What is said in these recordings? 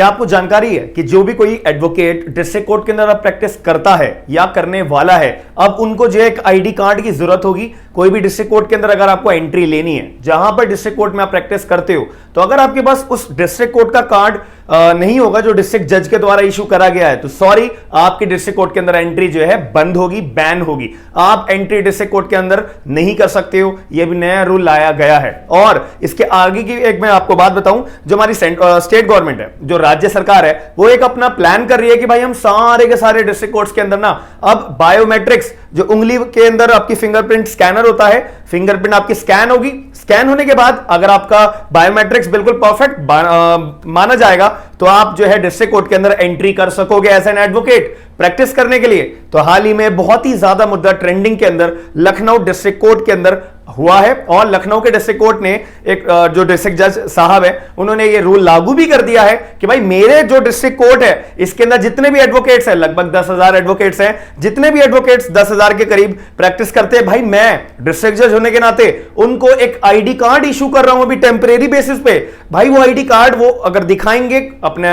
क्या आपको जानकारी है कि जो भी कोई एडवोकेट डिस्ट्रिक्ट कोर्ट के अंदर प्रैक्टिस करता है या करने वाला है, अब उनको जो एक आईडी कार्ड की जरूरत होगी। कोई भी डिस्ट्रिक्ट कोर्ट के अंदर अगर आपको एंट्री लेनी है, जहां पर डिस्ट्रिक्ट कोर्ट में आप प्रैक्टिस करते हो, तो अगर आपके पास उस डिस्ट्रिक्ट कोर्ट का कार्ड नहीं होगा जो डिस्ट्रिक्ट जज के द्वारा इशू करा गया है, तो सॉरी, आपकी डिस्ट्रिक्ट कोर्ट के अंदर एंट्री जो है बंद होगी, बैन होगी। आप एंट्री डिस्ट्रिक्ट कोर्ट के अंदर नहीं कर सकते हो। यह भी नया रूल लाया गया है। और इसके आगे की एक मैं आपको बात बताऊं, जो हमारी स्टेट गवर्नमेंट है, जो राज्य सरकार है, वो एक अपना प्लान कर रही है कि भाई हम सारे के सारे डिस्ट्रिक्ट कोर्ट्स के अंदर ना अब बायोमेट्रिक्स, जो उंगली के अंदर आपकी फिंगरप्रिंट स्कैनर होता है, फिंगरप्रिंट आपकी स्कैन होगी। स्कैन होने के बाद अगर आपका बायोमेट्रिक्स बिल्कुल परफेक्ट माना जाएगा, तो आप जो है डिस्ट्रिक्ट कोर्ट के अंदर एंट्री कर सकोगे एज एन एडवोकेट प्रैक्टिस करने के लिए। तो हाल ही में बहुत ही ज्यादा मुद्दा ट्रेंडिंग के अंदर लखनऊ डिस्ट्रिक्ट कोर्ट के अंदर हुआ है, और लखनऊ के डिस्ट्रिक्ट कोर्ट ने एक जो डिस्ट्रिक्ट जज साहब है, उन्होंने ये रूल लागू भी कर दिया है कि भाई मेरे जो डिस्ट्रिक्ट कोर्ट है, इसके अंदर जितने भी एडवोकेट्स हैं, लगभग 10,000 एडवोकेट्स हैं, जितने भी एडवोकेट्स 10,000 के करीब प्रैक्टिस करते हैं, भाई मैं डिस्ट्रिक्ट जज होने के नाते उनको एक आईडी कार्ड इशू कर रहा हूं अभी टेम्परेरी बेसिस पे। भाई वो आईडी कार्ड वो अगर दिखाएंगे अपने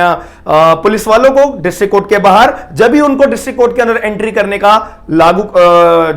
पुलिस वालों को डिस्ट्रिक्ट कोर्ट के बाहर, जब भी उनको डिस्ट्रिक्ट कोर्ट के अंदर एंट्री करने का लागू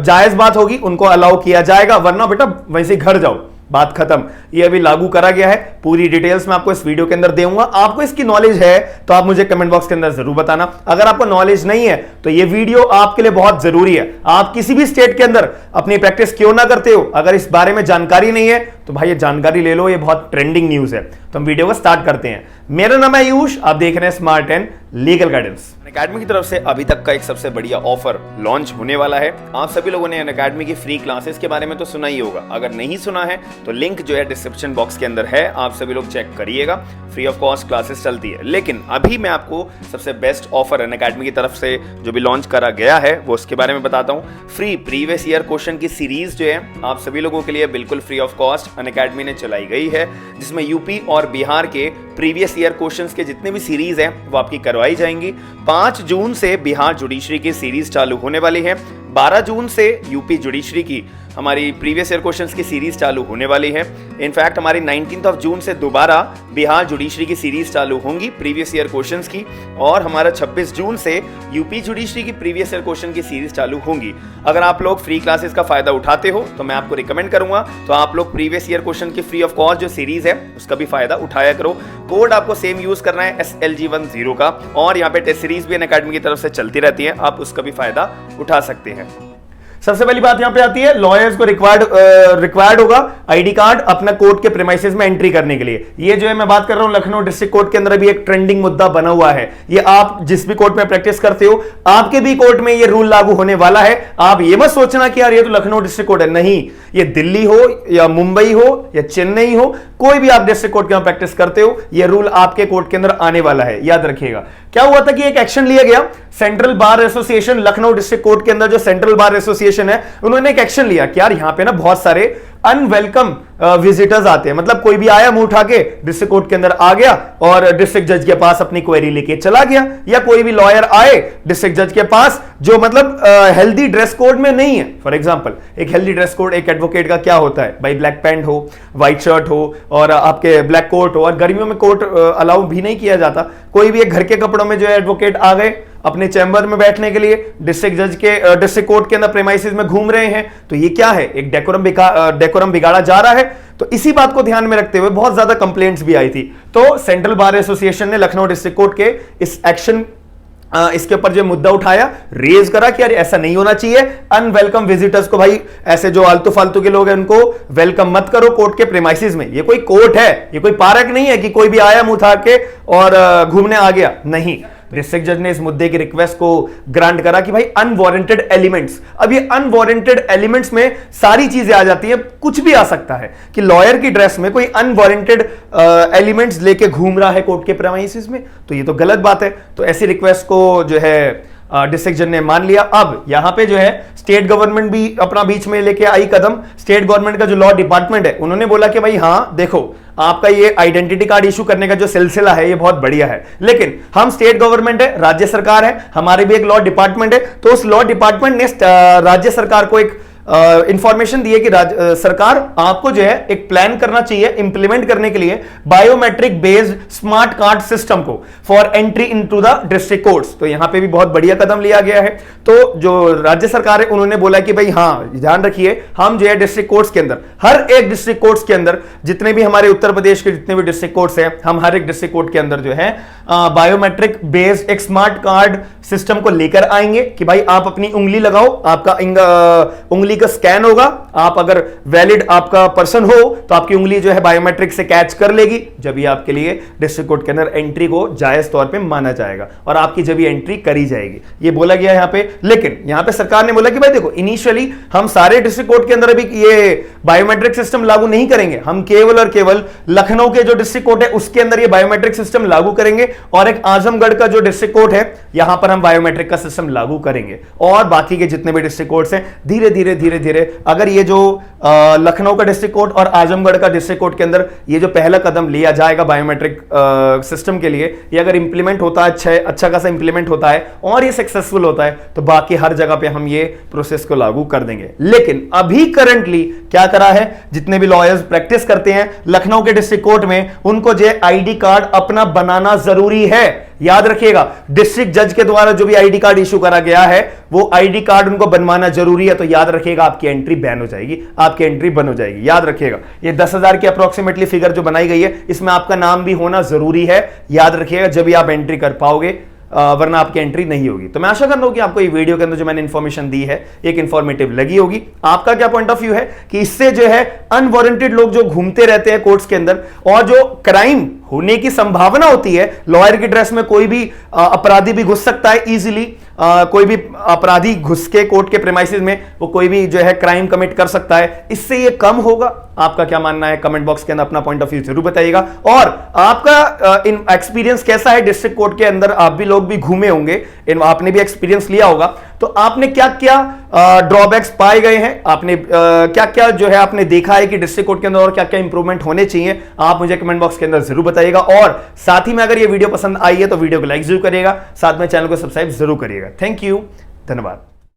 जायज बात होगी, उनको अलाउ किया जाएगा, वरना बेटा वैसे घर जाओ, बात खत्म। ये अभी लागू करा गया है। पूरी डिटेल्स मैं आपको इस वीडियो के अंदर दूंगा। आपको इसकी नॉलेज है तो आप मुझे कमेंट बॉक्स के अंदर जरूर बताना। अगर आपको नॉलेज नहीं है तो ये वीडियो आपके लिए बहुत जरूरी है। आप किसी भी स्टेट के अंदर अपनी प्रैक्टिस क्यों ना करते हो, अगर इस बारे में जानकारी नहीं है तो भाई ये जानकारी ले लो, ये बहुत ट्रेंडिंग न्यूज है। तो हम वीडियो को स्टार्ट करते हैं। मेरा नाम है आयुष, आप देख रहे हैं smart and legal guidance. Unacademy की तरफ से अभी तक का एक सबसे बढ़िया ऑफर लॉन्च होने वाला है। आप सभी लोगों ने अनअकैडमी की फ्री क्लासेस के बारे में तो सुना ही होगा। अगर नहीं सुना है तो लिंक जो है डिस्क्रिप्शन बॉक्स के अंदर है, आप सभी लोग चेक करिएगा। फ्री ऑफ कॉस्ट क्लासेस चलती है। लेकिन अभी मैं आपको सबसे बेस्ट ऑफर अनअकैडमी की तरफ से जो भी लॉन्च करा गया है वो उसके बारे में बताता हूँ। फ्री प्रीवियस ईयर क्वेश्चन की सीरीज जो है आप सभी लोगों के लिए बिल्कुल फ्री ऑफ कॉस्ट अनअकैडमी ने चलाई गई है, जिसमें यूपी और बिहार के प्रीवियस ईयर क्वेश्चंस के जितने भी सीरीज हैं वो आपकी करवाई जाएंगी। 5 जून से बिहार जुडिशरी की सीरीज चालू होने वाली है। 12 जून से यूपी जुडिशरी की हमारी प्रीवियस ईयर क्वेश्चंस की सीरीज चालू होने वाली है। इनफैक्ट हमारी 19 जून से दोबारा बिहार जुडिशरी की सीरीज चालू होंगी प्रीवियस ईयर क्वेश्चंस की, और हमारा 26 जून से यूपी जुडिशरी की प्रीवियस ईयर क्वेश्चन की सीरीज चालू होंगी। अगर आप लोग फ्री क्लासेस का फायदा उठाते हो तो मैं आपको रिकमेंड करूंगा तो आप लोग प्रीवियस ईयर क्वेश्चन की फ्री ऑफ कॉस्ट जो सीरीज है उसका भी फायदा उठाया करो। कोड आपको सेम यूज करना है SLG10 का, और यहाँ पे टेस्ट सीरीज भी अनअकैडमी की तरफ से चलती रहती है, आप उसका भी फायदा उठा सकते हैं। सबसे पहली बात यहां पे आती है, लॉयर्स को रिक्वायर्ड होगा आईडी कार्ड अपना कोर्ट के प्रीमाइसेस में एंट्री करने के लिए। ये जो है मैं बात कर रहा हूं लखनऊ डिस्ट्रिक्ट कोर्ट के अंदर भी एक ट्रेंडिंग मुद्दा बना हुआ है। ये आप जिस भी कोर्ट में प्रैक्टिस करते हो, आपके भी कोर्ट में ये रूल लागू होने वाला है। आप ये मत सोचना कि यार ये तो लखनऊ डिस्ट्रिक्ट कोर्ट है, नहीं, ये दिल्ली हो या मुंबई हो या चेन्नई हो, कोई भी आप डिस्ट्रिक्ट कोर्ट के अंदर प्रैक्टिस करते हो, ये रूल आपके कोर्ट के अंदर आने वाला है, याद रखिएगा। क्या हुआ था कि एक एक्शन लिया गया, central bar association Lucknow district court के अंदर जो सेंट्रल बार एसोसिएशन है, उन्होंने एक एक्शन लिया कि यार यहां पे ना बहुत सारे अनवेलकम विजिटर्स आते हैं। मतलब कोई भी आया मुंह उठा के डिस्ट्रिक्ट कोर्ट के अंदर आ गया और डिस्ट्रिक्ट जज के पास अपनी क्वेरी लेके चला गया, या कोई भी लॉयर आए डिस्ट्रिक्ट जज के पास जो मतलब हेल्दी ड्रेस कोड में नहीं है। फॉर एग्जांपल, एक हेल्दी ड्रेस कोड एक एडवोकेट का क्या होता है भाई, ब्लैक पैंट हो, व्हाइट शर्ट हो और आपके ब्लैक कोट हो, और गर्मियों में कोट अलाउ भी नहीं किया जाता। कोई भी एक घर के कपड़ों में जो है एडवोकेट आ गए अपने चैम्बर में बैठने के लिए, डिस्ट्रिक्ट जज के डिस्ट्रिक्ट कोर्ट के अंदर प्रीमाइसेस में घूम रहे हैं, तो ये क्या है, एक डेकोरम बिगाड़ा जा रहा है। तो इसी बात को ध्यान में रखते हुए बहुत ज्यादा कंप्लेंट्स भी आई थी। तो सेंट्रल बार एसोसिएशन ने लखनऊ डिस्ट्रिक्ट कोर्ट के इस एक्शन इसके ऊपर जो मुद्दा उठाया, रेज करा कि यार ऐसा नहीं होना चाहिए। अनवेलकम विजिटर्स को भाई, ऐसे जो आलतू फालतू के लोग हैं उनको वेलकम मत करो कोर्ट के प्रीमाइसेस में। ये कोई कोर्ट है, ये कोई पार्क नहीं है कि कोई भी आया मुंह उठा के और घूमने आ गया, नहीं। डिस्ट्रिक्ट जज ने इस मुद्दे की रिक्वेस्ट को ग्रांट करा कि भाई अनवारंटेड एलिमेंट्स, अब ये अनवारंटेड एलिमेंट्स में सारी चीजें आ जाती हैं, कुछ भी आ सकता है कि लॉयर की ड्रेस में कोई अनवारंटेड एलिमेंट्स लेके घूम रहा है कोर्ट के प्रीमाइसेस में, तो ये तो गलत बात है। तो ऐसी रिक्वेस्ट को जो है डिस्ट्रिक्ट जज ने मान लिया। अब यहां पे जो है स्टेट गवर्नमेंट भी अपना बीच में लेके आई कदम। स्टेट गवर्नमेंट का जो लॉ डिपार्टमेंट है, उन्होंने बोला कि भाई हाँ देखो, आपका ये आइडेंटिटी कार्ड इशू करने का जो सिलसिला है ये बहुत बढ़िया है, लेकिन हम स्टेट गवर्नमेंट है, राज्य सरकार है, हमारे भी एक लॉ डिपार्टमेंट है, तो उस लॉ डिपार्टमेंट ने राज्य सरकार को एक इंफॉर्मेशन दी है कि सरकार आपको जो है एक प्लान करना चाहिए इंप्लीमेंट करने के लिए biometric based smart card system को for entry into the district courts. तो यहां पे भी बहुत बढ़िया कदम लिया गया है। तो जो राज्य सरकार है उन्होंने बोला कि भाई हां ध्यान रखिए, हम जो है डिस्ट्रिक्ट कोर्ट्स के अंदर, हर एक डिस्ट्रिक्ट कोर्ट्स के अंदर, जितने भी हमारे उत्तर प्रदेश के जितने भी डिस्ट्रिक्ट कोर्ट्स हैं, हम हर एक डिस्ट्रिक्ट कोर्ट के अंदर जो है बायोमेट्रिक बेस्ड एक स्मार्ट कार्ड सिस्टम को लेकर आएंगे कि भाई आप अपनी उंगली लगाओ, आपका उंगली का स्कैन होगा, आप अगर वैलिड आपका पर्सन हो तो आपकी उंगली जो है बायोमेट्रिक से कैच कर लेगी, जब ये आपके लिए डिस्ट्रिक्ट कोर्ट के अंदर एंट्री को जायज तौर पे माना जाएगा और आपकी जब ये एंट्री करी जाएगी, ये बोला गया यहां पे। लेकिन यहां पे सरकार ने बोला कि भाई देखो, इनिशियली हम सारे डिस्ट्रिक्ट कोर्ट के अंदर अभी ये बायोमेट्रिक सिस्टम लागू नहीं करेंगे, हम केवल और केवल लखनऊ के जो डिस्ट्रिक्ट कोर्ट है उसके अंदर ये बायोमेट्रिक सिस्टम लागू करेंगे और एक आजमगढ़ का जो डिस्ट्रिक्ट कोर्ट है यहां पर हम बायोमेट्रिक का सिस्टम लागू करेंगे। और बाकी के जितने भी डिस्ट्रिक्ट कोर्ट्स हैं धीरे धीरे धीरे धीरे, अगर ये जो लखनऊ का डिस्ट्रिक्ट कोर्ट और आजमगढ़ का डिस्ट्रिक्ट कोर्ट के अंदर ये जो पहला कदम लिया जाएगा बायोमेट्रिक सिस्टम के लिए, ये अगर इंप्लीमेंट होता है, अच्छा खासा इंप्लीमेंट होता है और ये सक्सेसफुल होता है, तो बाकी हर जगह पे हम ये प्रोसेस को लागू कर देंगे। लेकिन अभी करंटली क्या करा है, जितने भी लॉयर्स प्रैक्टिस करते हैं लखनऊ के डिस्ट्रिक्ट कोर्ट में, उनको जो आईडी कार्ड अपना बनाना जरूरी है। याद रखिएगा, डिस्ट्रिक्ट जज के द्वारा जो भी आईडी कार्ड इशू करा गया है वो आईडी कार्ड उनको बनवाना जरूरी है। तो याद रखिएगा, आपकी एंट्री बैन हो जाएगी, आपकी एंट्री बंद हो जाएगी। याद रखिएगा, ये 10,000 की अप्रोक्सीमेटली फिगर जो बनाई गई है, इसमें आपका नाम भी होना जरूरी है। याद रखिएगा, जब भी आप एंट्री कर पाओगे, वरना आपकी एंट्री नहीं होगी। तो मैं आशा कर रहा हूं कि आपको ये वीडियो के अंदर जो मैंने इंफॉर्मेशन दी है एक इंफॉर्मेटिव लगी होगी। आपका क्या पॉइंट ऑफ व्यू है कि इससे जो है अनवारंटेड लोग जो घूमते रहते हैं कोर्ट्स के अंदर और जो क्राइम होने की संभावना होती है, लॉयर की ड्रेस में कोई भी अपराधी भी घुस सकता है इजीली, कोई भी अपराधी घुस के कोर्ट के प्रेमाइसेस में वो कोई भी जो है क्राइम कमिट कर सकता है, इससे ये कम होगा। आपका क्या मानना है कमेंट बॉक्स के अंदर अपना पॉइंट ऑफ व्यू जरूर बताइएगा। और आपका इन एक्सपीरियंस कैसा है, डिस्ट्रिक्ट कोर्ट के अंदर आप भी लोग भी घूमे होंगे, आपने भी एक्सपीरियंस लिया होगा, तो आपने क्या क्या ड्रॉबैक्स पाए गए हैं, आपने क्या क्या जो है आपने देखा है कि डिस्ट्रिक्ट कोर्ट के अंदर और क्या क्या इंप्रूवमेंट होने चाहिए, आप मुझे कमेंट बॉक्स के अंदर जरूर बताइएगा। और साथ ही में अगर ये वीडियो पसंद आई है तो वीडियो को लाइक जरूर करिएगा, साथ में चैनल को सब्सक्राइब जरूर करिएगा। थैंक यू, धन्यवाद।